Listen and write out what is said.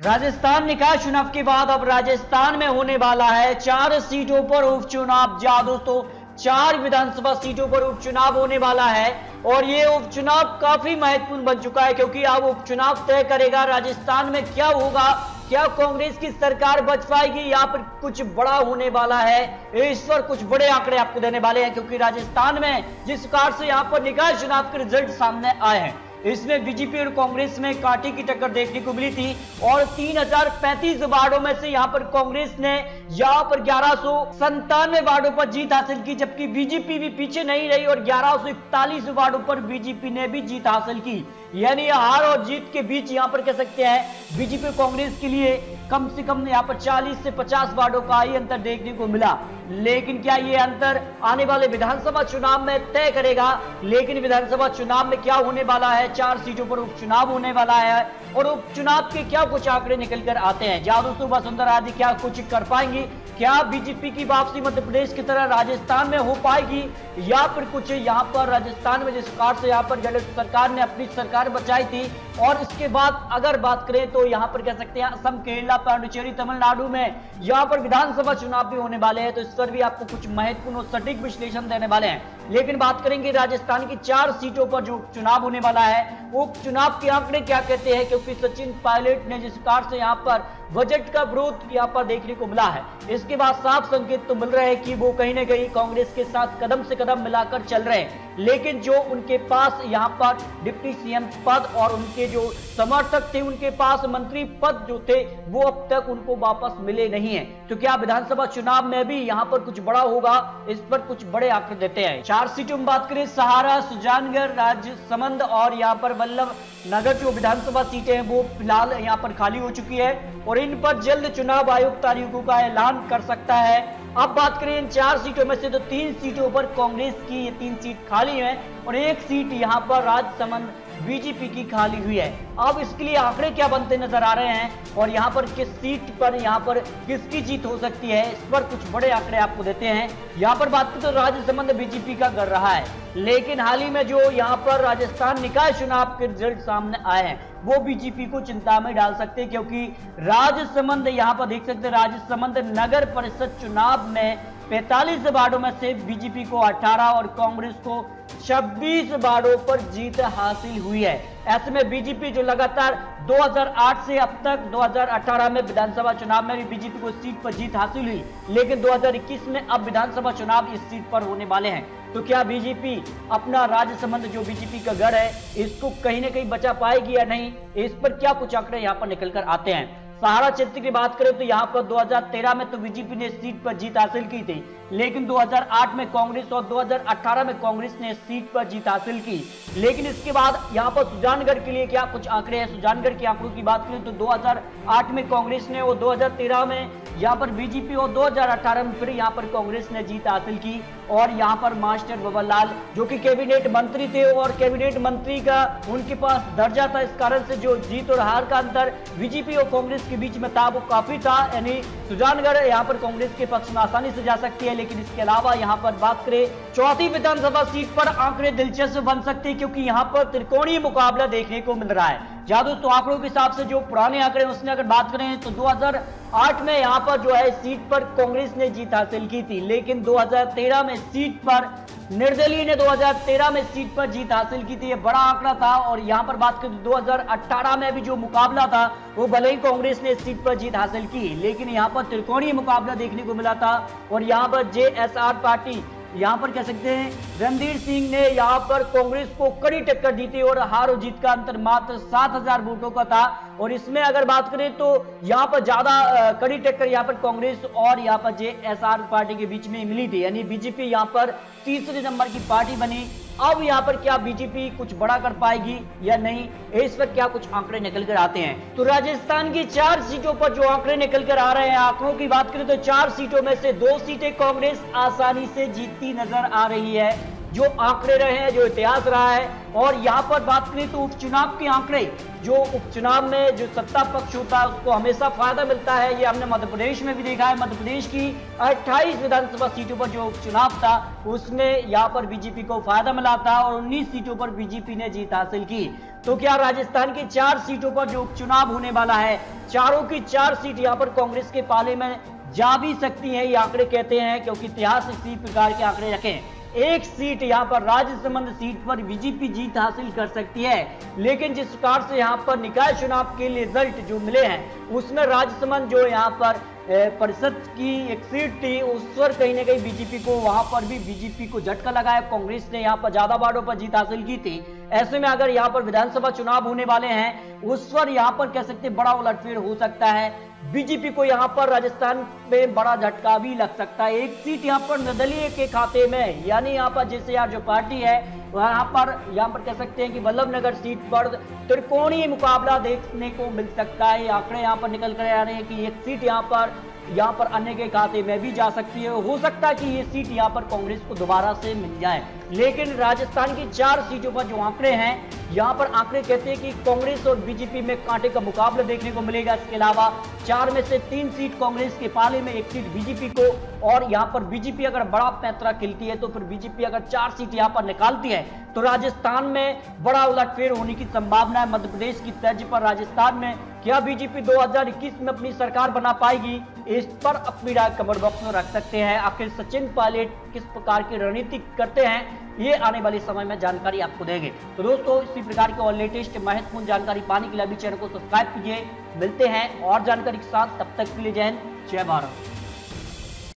राजस्थान निकाय चुनाव के बाद अब राजस्थान में होने वाला है 4 सीटों पर उपचुनाव। जी दोस्तों, 4 विधानसभा सीटों पर उपचुनाव होने वाला है और ये उपचुनाव काफी महत्वपूर्ण बन चुका है क्योंकि अब उपचुनाव तय करेगा राजस्थान में क्या होगा। क्या कांग्रेस की सरकार बच पाएगी, यहाँ पर कुछ बड़ा होने वाला है। इस पर कुछ बड़े आंकड़े आपको देने वाले हैं क्योंकि राजस्थान में जिस प्रकार से यहाँ पर निकाय चुनाव के रिजल्ट सामने आए हैं, इसमें बीजेपी और कांग्रेस में कांटे की टक्कर देखने को मिली थी और 3035 वार्डों में से यहां पर कांग्रेस ने यहां पर 1197 वार्डों पर जीत हासिल की, जबकि बीजेपी भी पीछे नहीं रही और 1141 वार्डों पर बीजेपी ने भी जीत हासिल की। यानी हार और जीत के बीच यहां पर कह सकते हैं बीजेपी और कांग्रेस के लिए कम से कम यहां पर 40 से 50 वार्डों का ही अंतर देखने को मिला। लेकिन क्या ये अंतर आने वाले विधानसभा चुनाव में तय करेगा? लेकिन विधानसभा चुनाव में क्या होने वाला है, 4 सीटों पर उपचुनाव होने वाला है और उपचुनाव के क्या कुछ आंकड़े निकल कर आते हैं। क्या दोस्तों वसुंधरा आदि क्या कुछ कर पाएंगी? क्या बीजेपी की वापसी मध्य प्रदेश की तरह राजस्थान में हो पाएगी या फिर कुछ यहाँ पर राजस्थान में जिस प्रकार से यहाँ पर गहलोत सरकार ने अपनी सरकार बचाई थी और इसके बाद अगर बात करें तो यहाँ पर कह सकते हैं असम, केरला, पांडिचेरी, तमिलनाडु में यहाँ पर विधानसभा चुनाव भी होने वाले हैं, तो इस पर भी आपको कुछ महत्वपूर्ण और सटीक विश्लेषण देने वाले हैं। लेकिन बात करेंगे राजस्थान की 4 सीटों पर जो चुनाव होने वाला है वो चुनाव के आंकड़े क्या कहते हैं, क्योंकि सचिन पायलट ने जिस प्रकार से यहाँ पर बजट का विरोध यहाँ पर देखने को मिला है, इसके बाद साफ संकेत तो मिल रहे हैं कि वो कहीं ना कहीं कांग्रेस के साथ कदम से कदम मिलाकर चल रहे हैं। लेकिन जो उनके पास यहाँ पर डिप्टी सीएम पद और उनके जो समर्थक थे उनके पास मंत्री पद जो थे वो अब तक उनको वापस मिले नहीं है। तो क्या विधानसभा चुनाव में भी यहाँ पर कुछ बड़ा होगा, इस पर कुछ बड़े आंकड़े देते हैं। 4 सीटों में बात करें, सहारा, सुजानगढ़, राजसमंद और यहाँ पर वल्लभ नगर जो विधानसभा सीटें हैं वो फिलहाल यहाँ पर खाली हो चुकी है और इन पर जल्द चुनाव आयोग तारीखों का ऐलान कर सकता है। अब बात करें इन 4 सीटों में से तो 3 सीटों पर कांग्रेस की ये 3 सीट खाली है और 1 सीट यहाँ पर राजसमंद बीजेपी की खाली हुई है। अब इसके लिए आंकड़े क्या बनते नजर आ रहे हैं और यहाँ पर किस सीट पर यहाँ पर किसकी जीत हो सकती है, इस पर कुछ बड़े आंकड़े आपको देते हैं। यहाँ पर बात करें तो राजसमंद बीजेपी का गढ़ रहा है, लेकिन हाल ही में जो यहाँ पर राजस्थान निकाय चुनाव के रिजल्ट सामने आए हैं वो बीजेपी को चिंता में डाल सकते हैं, क्योंकि राजसमंद यहाँ पर देख सकते हैं राजसमंद नगर परिषद चुनाव में 45 वार्डों में से बीजेपी को 18 और कांग्रेस को 26 वार्डों पर जीत हासिल हुई है। ऐसे में बीजेपी जो लगातार 2008 से अब तक 2018 में विधानसभा चुनाव में भी बीजेपी को सीट पर जीत हासिल हुई, लेकिन 2021 में अब विधानसभा चुनाव इस सीट पर होने वाले हैं। तो क्या बीजेपी अपना राजसमंद जो बीजेपी का गढ़ है इसको कहीं ना कहीं बचा पाएगी या नहीं, इस पर क्या कुछ आंकड़े यहाँ पर निकल कर आते हैं। सहारा क्षेत्र की बात करें तो यहाँ पर 2013 में तो बीजेपी ने सीट पर जीत हासिल की थी, लेकिन 2008 में कांग्रेस और 2018 में कांग्रेस ने सीट पर जीत हासिल की। लेकिन इसके बाद यहाँ पर सुजानगढ़ के लिए क्या कुछ आंकड़े हैं। सुजानगढ़ के आंकड़ों की बात करें तो 2008 में कांग्रेस ने और 2013 में यहाँ पर बीजेपी और 2018 में फिर यहाँ पर कांग्रेस ने जीत हासिल की। और यहाँ पर मास्टर बबन लाल जो कि कैबिनेट मंत्री थे और कैबिनेट मंत्री का उनके पास दर्जा था, इस कारण से जो जीत और हार का अंतर बीजेपी और कांग्रेस के बीच में था वो काफी था। यानी सुजानगढ़ यहाँ पर कांग्रेस के पक्ष में आसानी से जा सकती है। लेकिन इसके अलावा यहाँ पर बात करें 4थी विधानसभा सीट पर आंकड़े दिलचस्प बन सकते हैं, क्योंकि यहाँ पर त्रिकोणीय मुकाबला देखने को मिल रहा है। दोस्तों आंकड़ों के हिसाब से जो पुराने आंकड़े उसने अगर बात करें तो 2008 में यहाँ पर जो है सीट पर कांग्रेस ने जीत हासिल की थी, लेकिन 2013 में सीट पर निर्दलीय ने 2013 में सीट पर जीत हासिल की थी, ये बड़ा आंकड़ा था। और यहाँ पर बात करें तो 2018 में भी जो मुकाबला था वो भले ही कांग्रेस ने सीट पर जीत हासिल की, लेकिन यहाँ पर त्रिकोणीय मुकाबला देखने को मिला था। और यहाँ पर जेएसआर पार्टी यहाँ पर कह सकते हैं रणधीर सिंह ने यहाँ पर कांग्रेस को कड़ी टक्कर दी थी और हार और जीत का अंतर मात्र 7000 वोटों का था। और इसमें अगर बात करें तो यहाँ पर ज्यादा कड़ी टक्कर यहाँ पर कांग्रेस और यहाँ पर जेएसआर पार्टी के बीच में मिली थी, यानी बीजेपी यहाँ पर तीसरे नंबर की पार्टी बनी। अब यहाँ पर क्या बीजेपी कुछ बड़ा कर पाएगी या नहीं, इस पर क्या कुछ आंकड़े निकल कर आते हैं। तो राजस्थान की 4 सीटों पर जो आंकड़े निकल कर आ रहे हैं, आंकड़ों की बात करें तो 4 सीटों में से 2 सीटें कांग्रेस आसानी से जीतती नजर आ रही है। जो आंकड़े रहे हैं, जो इतिहास रहा है। और यहाँ पर बात करें तो उपचुनाव के आंकड़े, जो उपचुनाव में जो सत्ता पक्ष होता है उसको हमेशा फायदा मिलता है। ये हमने मध्य प्रदेश में भी देखा है। मध्य प्रदेश की 28 विधानसभा सीटों पर जो उपचुनाव था उसमें यहाँ पर बीजेपी को फायदा मिला था और 19 सीटों पर बीजेपी ने जीत हासिल की। तो क्या राजस्थान की 4 सीटों पर जो उपचुनाव होने वाला है, चारों की 4 सीट यहाँ पर कांग्रेस के पाले में जा भी सकती हैं, ये आंकड़े कहते हैं, क्योंकि इतिहास इसी प्रकार के आंकड़े रखें। एक सीट यहाँ पर राजसमंद सीट पर बीजेपी जीत हासिल कर सकती है, लेकिन जिस प्रकार से यहाँ पर निकाय चुनाव के रिजल्ट जो मिले हैं उसमें राजसमंद जो यहाँ पर परिषद की एक सीट थी उस पर कहीं ना कहीं बीजेपी को, वहां पर भी बीजेपी को झटका लगाया। कांग्रेस ने यहाँ पर ज्यादा वार्डों पर जीत हासिल की थी। ऐसे में अगर यहाँ पर विधानसभा चुनाव होने वाले हैं उस पर यहाँ पर कह सकते बड़ा उलटफेर हो सकता है। बीजेपी को यहाँ पर राजस्थान में बड़ा झटका भी लग सकता है। एक सीट यहाँ पर निर्दलीय के खाते में, यानी यहाँ पर जेसीआर जो पार्टी है यहाँ पर कह सकते हैं कि वल्लभनगर सीट पर त्रिकोणीय मुकाबला देखने को मिल सकता है। आंकड़े यहाँ पर निकल कर आ रहे हैं कि एक सीट यहाँ पर अन्य के खाते में भी जा सकती है। हो सकता है कि ये सीट यहाँ पर कांग्रेस को दोबारा से मिल जाए। लेकिन राजस्थान की 4 सीटों पर जो आंकड़े हैं, यहाँ पर आंकड़े कहते हैं कि कांग्रेस और बीजेपी में कांटे का मुकाबला देखने को मिलेगा। इसके अलावा 4 में से 3 सीट कांग्रेस के पाले में, 1 सीट बीजेपी को। और यहाँ पर बीजेपी अगर बड़ा पैंतरा खिलती है तो फिर बीजेपी अगर 4 सीट यहाँ पर निकालती है तो राजस्थान में बड़ा उलटफेर होने की संभावना है। मध्य प्रदेश की तर्ज पर राजस्थान में क्या बीजेपी 2021 में अपनी सरकार बना पाएगी, इस पर अपनी राय कमेंट बॉक्स में रख सकते हैं। आखिर सचिन पायलट किस प्रकार की रणनीति करते हैं ये आने वाले समय में जानकारी आपको देंगे। तो दोस्तों, इसी प्रकार की और लेटेस्ट महत्वपूर्ण जानकारी पाने के लिए अभी चैनल को सब्सक्राइब कीजिए। मिलते हैं और जानकारी के साथ, तब तक के लिए जय हिंद, जय भारत।